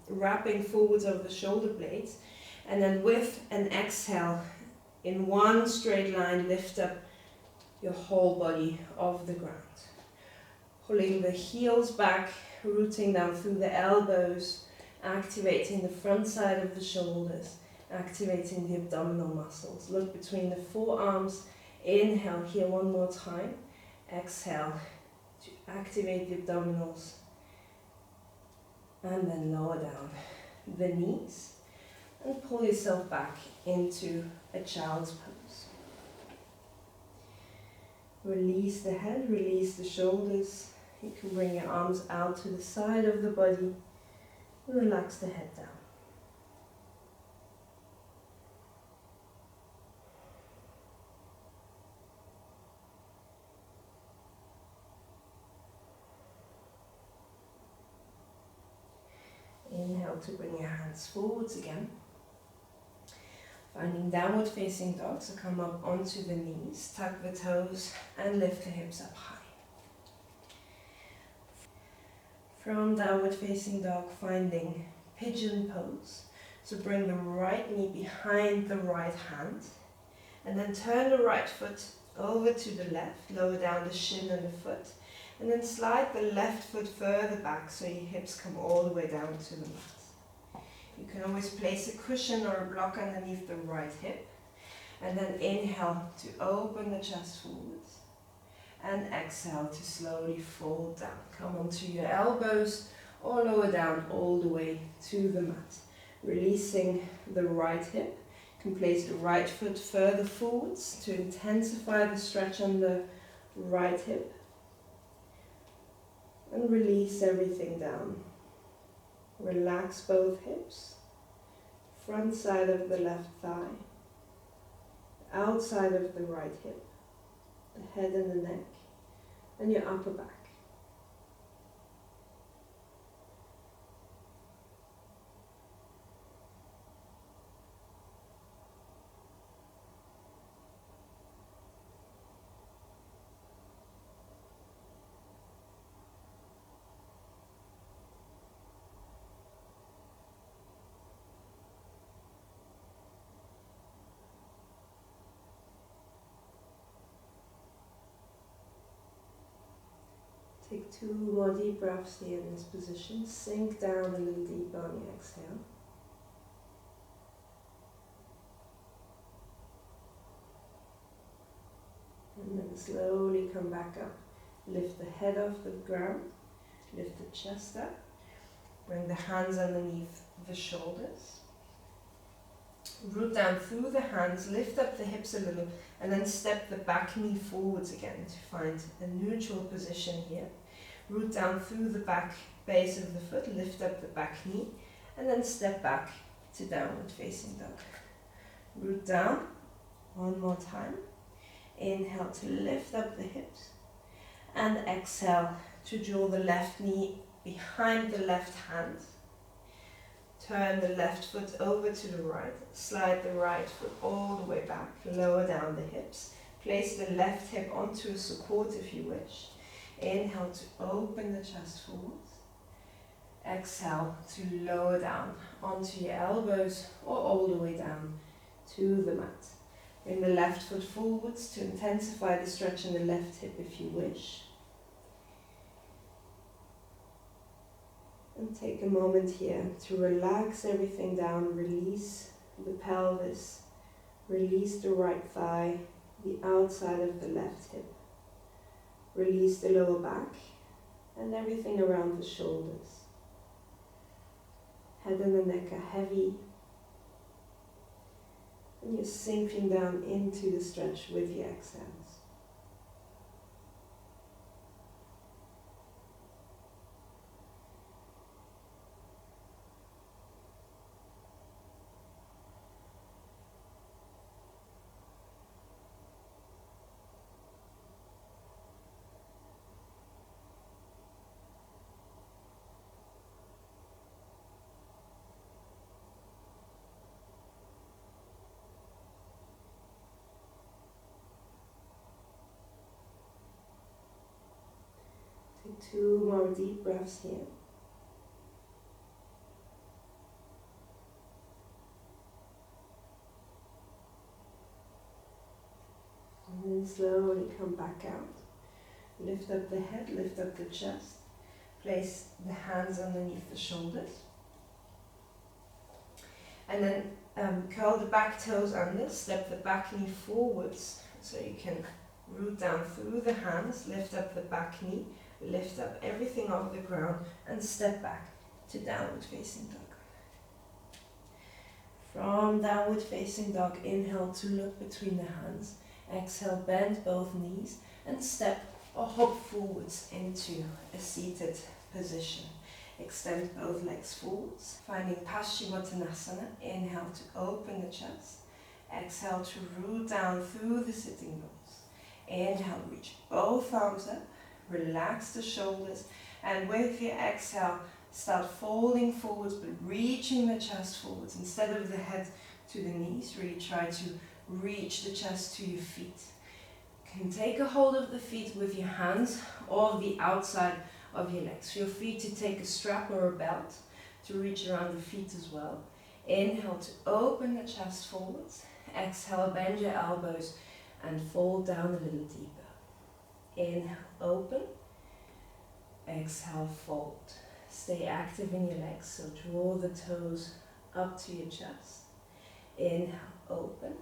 wrapping forwards of the shoulder blades, and then with an exhale in one straight line, lift up your whole body off the ground. Pulling the heels back, rooting down through the elbows, activating the front side of the shoulders, activating the abdominal muscles. Look between the forearms. Inhale here one more time. Exhale to activate the abdominals. And then lower down the knees and pull yourself back into a child's pose. Release the head, release the shoulders. You can bring your arms out to the side of the body. Relax the head down. Inhale to bring your hands forwards again. Finding downward facing dog, so come up onto the knees, tuck the toes and lift the hips up high. From downward facing dog, finding pigeon pose. So bring the right knee behind the right hand and then turn the right foot over to the left, lower down the shin and the foot. And then slide the left foot further back so your hips come all the way down to the mat. You can always place a cushion or a block underneath the right hip. And then inhale to open the chest forwards. And exhale to slowly fold down. Come onto your elbows or lower down all the way to the mat. Releasing the right hip. You can place the right foot further forwards to intensify the stretch on the right hip. And release everything down. Relax both hips, front side of the left thigh, outside of the right hip, the head and the neck, and your upper back. Take 2 more deep breaths here in this position. Sink down a little deeper on your exhale. And then slowly come back up. Lift the head off the ground. Lift the chest up. Bring the hands underneath the shoulders. Root down through the hands, lift up the hips a little, and then step the back knee forwards again to find a neutral position here. Root down through the back base of the foot, lift up the back knee, and then step back to downward facing dog. Root down, one more time. Inhale to lift up the hips, and exhale to draw the left knee behind the left hand. Turn the left foot over to the right, slide the right foot all the way back, lower down the hips. Place the left hip onto a support if you wish. Inhale to open the chest forwards. Exhale to lower down onto your elbows or all the way down to the mat. Bring the left foot forwards to intensify the stretch in the left hip if you wish. And take a moment here to relax everything down, release the pelvis, release the right thigh, the outside of the left hip. Release the lower back and everything around the shoulders. Head and the neck are heavy. And you're sinking down into the stretch with your exhales. Take 2 more deep breaths here. then slowly come back out. Lift up the head, lift up the chest. Place the hands underneath the shoulders. And then curl the back toes under, step the back knee forwards so you can root down through the hands, lift up the back knee, lift up everything off the ground and step back to downward facing dog. From downward facing dog, inhale to look between the hands. Exhale, bend both knees and step or hop forwards into a seated position. Extend both legs forwards, finding Paschimottanasana. Inhale to open the chest. Exhale to root down through the sitting bones. Inhale, reach both arms up, relax the shoulders, and with your exhale, start folding forwards but reaching the chest forwards. Instead of the head to the knees, really try to reach the chest to your feet. You can take a hold of the feet with your hands or the outside of your legs. Feel free to take a strap or a belt to reach around the feet as well. Inhale to open the chest forwards. Exhale, bend your elbows and fold down a little deeper. Inhale, open. Exhale, fold. Stay active in your legs, so draw the toes up to your chest. Inhale, open.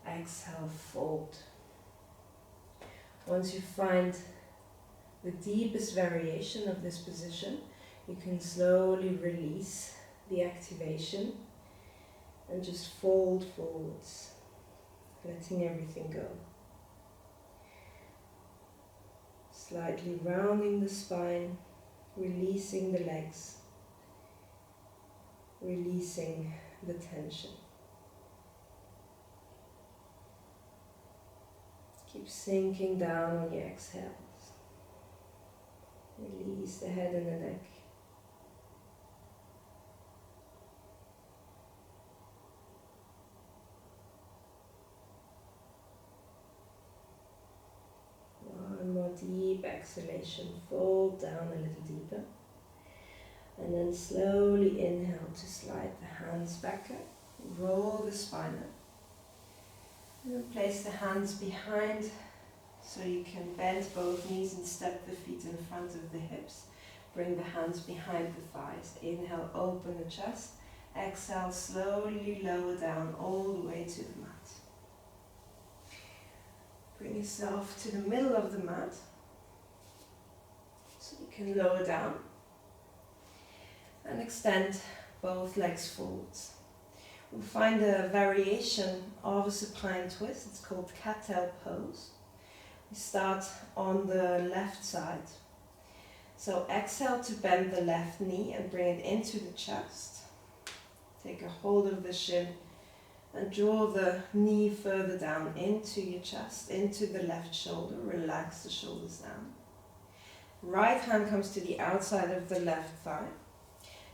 Exhale, fold. Once you find the deepest variation of this position, you can slowly release the activation and just fold forwards, letting everything go. Slightly rounding the spine, releasing the legs, releasing the tension. Keep sinking down on your exhales. Release the head and the neck. One more deep exhalation. Fold down a little deeper. And then slowly inhale to slide the hands back up. Roll the spine up. And then place the hands behind so you can bend both knees and step the feet in front of the hips. Bring the hands behind the thighs. Inhale, open the chest. Exhale, slowly lower down all the way to the mat. Bring yourself to the middle of the mat so you can lower down. And extend both legs forwards. We'll find a variation of a supine twist. It's called cat-tail pose. We start on the left side. So exhale to bend the left knee and bring it into the chest. Take a hold of the shin and draw the knee further down into your chest, into the left shoulder. Relax the shoulders down. Right hand comes to the outside of the left thigh.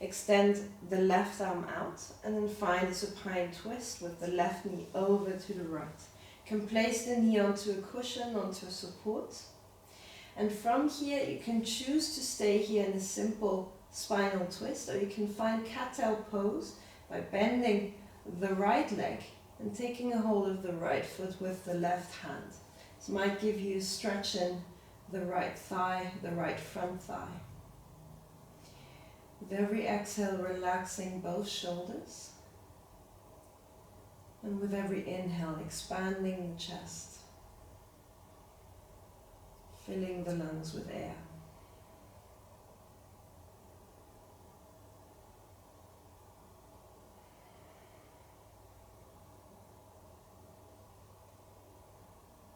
Extend the left arm out and then find a supine twist with the left knee over to the right. You can place the knee onto a cushion, onto a support. And from here you can choose to stay here in a simple spinal twist, or you can find cat-tail pose by bending the right leg and taking a hold of the right foot with the left hand. This might give you a stretch in the right thigh, the right front thigh. With every exhale, relaxing both shoulders. And with every inhale, expanding the chest. Filling the lungs with air.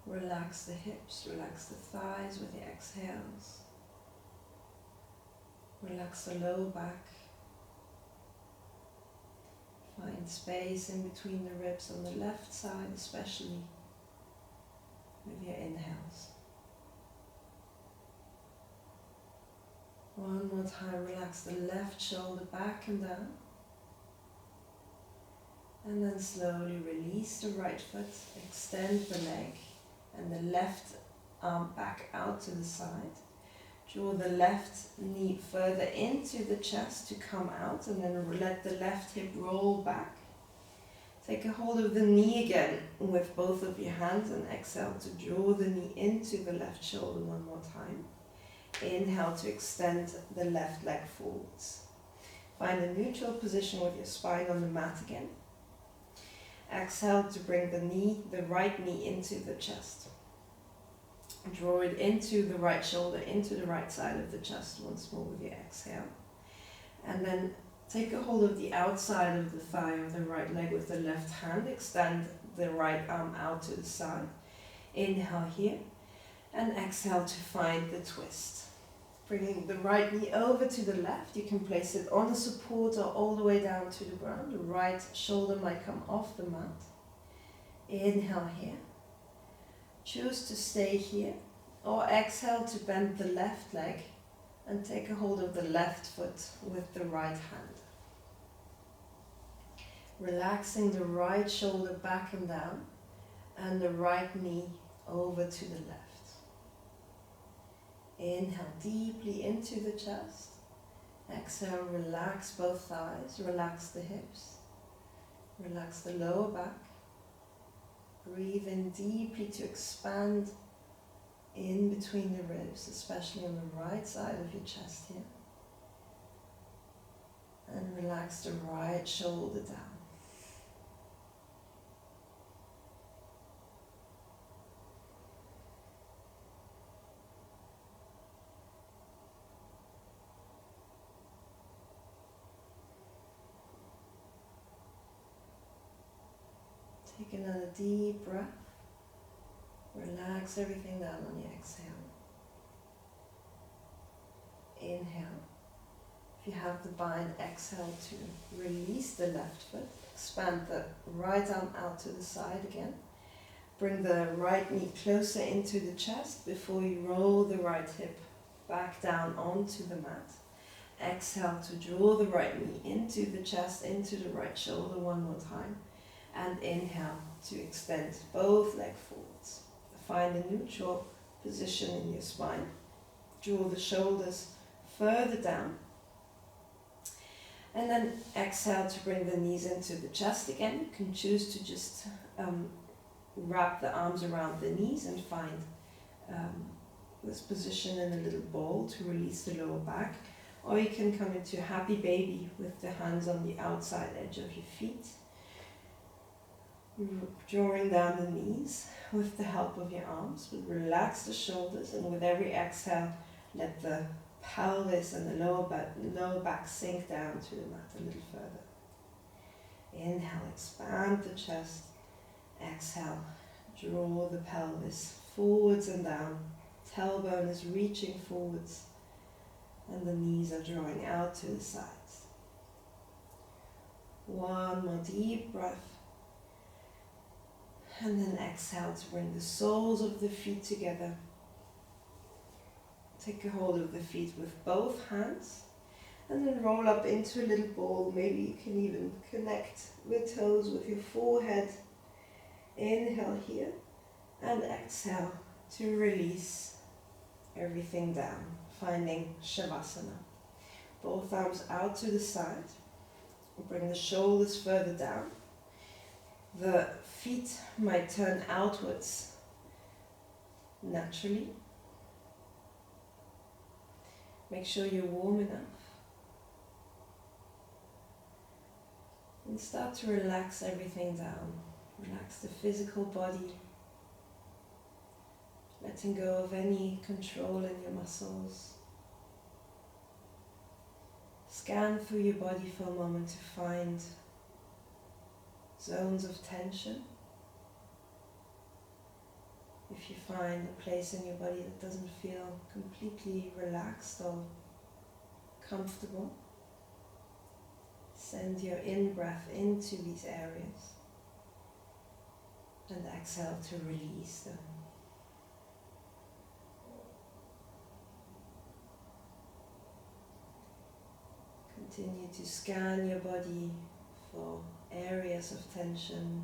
Relax the hips, relax the thighs with the exhales. Relax the low back. Find space in between the ribs on the left side, especially with your inhales. One more time, relax the left shoulder back and down. And then slowly release the right foot, extend the leg and the left arm back out to the side. Draw the left knee further into the chest to come out, and then let the left hip roll back. Take a hold of the knee again with both of your hands and exhale to draw the knee into the left shoulder one more time. Inhale to extend the left leg forwards. Find a neutral position with your spine on the mat again. Exhale to bring the right knee into the chest. Draw it into the right shoulder, into the right side of the chest once more with your exhale. And then take a hold of the outside of the thigh of the right leg with the left hand. Extend the right arm out to the side. Inhale here. And exhale to find the twist. Bringing the right knee over to the left. You can place it on a support or all the way down to the ground. The right shoulder might come off the mat. Inhale here. Choose to stay here. Or exhale to bend the left leg and take a hold of the left foot with the right hand. Relaxing the right shoulder back and down and the right knee over to the left. Inhale deeply into the chest. Exhale, relax both thighs, relax the hips, relax the lower back. Breathe in deeply to expand in between the ribs, especially on the right side of your chest here. And relax the right shoulder down. Take another deep breath. Relax everything down on your exhale. Inhale. If you have the bind, exhale to release the left foot. Expand the right arm out to the side again. Bring the right knee closer into the chest before you roll the right hip back down onto the mat. Exhale to draw the right knee into the chest, into the right shoulder one more time. And inhale to extend both legs forwards. Find a neutral position in your spine. Draw the shoulders further down. And then exhale to bring the knees into the chest again. You can choose to just wrap the arms around the knees and find this position in a little ball to release the lower back. Or you can come into a happy baby with the hands on the outside edge of your feet. Drawing down the knees with the help of your arms, but relax the shoulders, and with every exhale, let the pelvis and the lower back sink down to the mat a little further. Inhale, expand the chest. Exhale, draw the pelvis forwards and down. Tailbone is reaching forwards, and the knees are drawing out to the sides. One more deep breath. And then exhale to bring the soles of the feet together. Take a hold of the feet with both hands. And then roll up into a little ball. Maybe you can even connect the toes with your forehead. Inhale here. And exhale to release everything down. Finding Shavasana. Both arms out to the side. Bring the shoulders further down. The feet might turn outwards naturally. Make sure you're warm enough. And start to relax everything down. Relax the physical body. Letting go of any control in your muscles. Scan through your body for a moment to find zones of tension. If you find a place in your body that doesn't feel completely relaxed or comfortable, send your in-breath into these areas and exhale to release them. Continue to scan your body for areas of tension,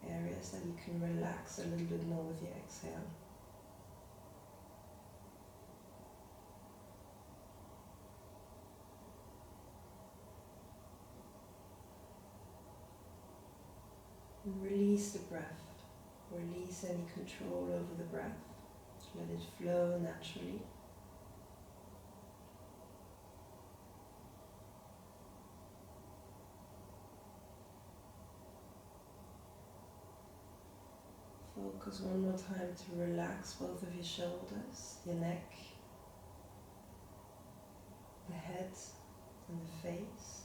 areas that you can relax a little bit more with your exhale. release the breath. Release any control over the breath. Let it flow naturally. Focus one more time to relax both of your shoulders, your neck, the head and the face.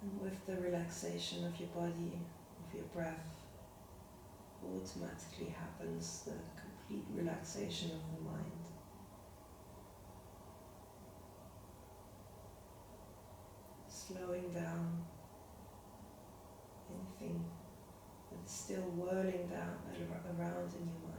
And with the relaxation of your body, of your breath, automatically happens the complete relaxation of the mind. Slowing down anything that's still whirling down around in your mind.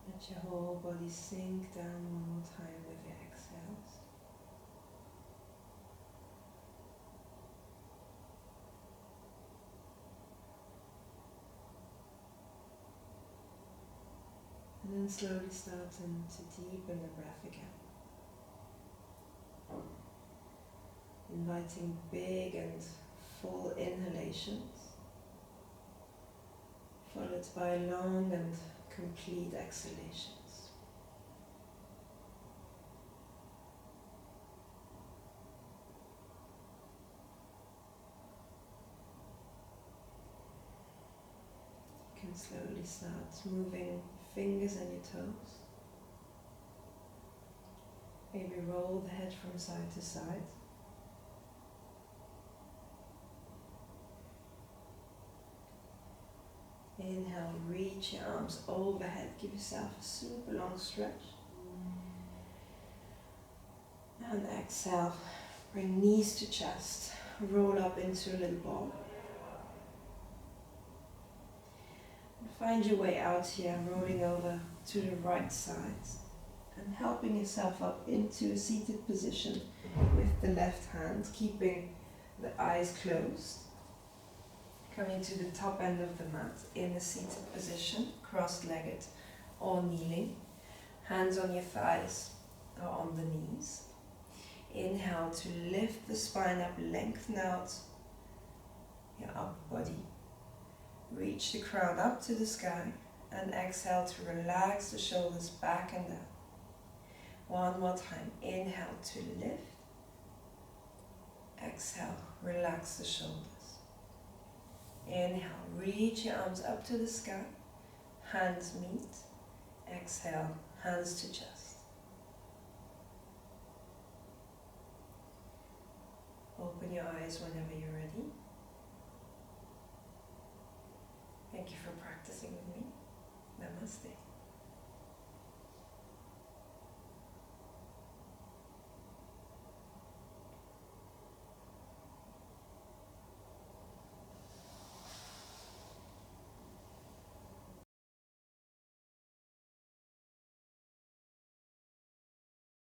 Let your whole body sink down one more time with your exhales. And then slowly starting to deepen the breath again. Inviting big and full inhalations, followed by long and complete exhalations. You can slowly start moving fingers and your toes. Maybe roll the head from side to side. Inhale, reach your arms overhead. Give yourself a super long stretch. And exhale, bring knees to chest. Roll up into a little ball. And find your way out here, rolling over to the right side. And helping yourself up into a seated position with the left hand, keeping the eyes closed. Coming to the top end of the mat in a seated position, cross-legged or kneeling. Hands on your thighs or on the knees. Inhale to lift the spine up, lengthen out your upper body. Reach the crown up to the sky and exhale to relax the shoulders back and down. One more time. Inhale to lift. Exhale, relax the shoulders. Inhale, reach your arms up to the sky, hands meet. Exhale, hands to chest. Open your eyes whenever you're ready. Thank you for practicing with me. Namaste.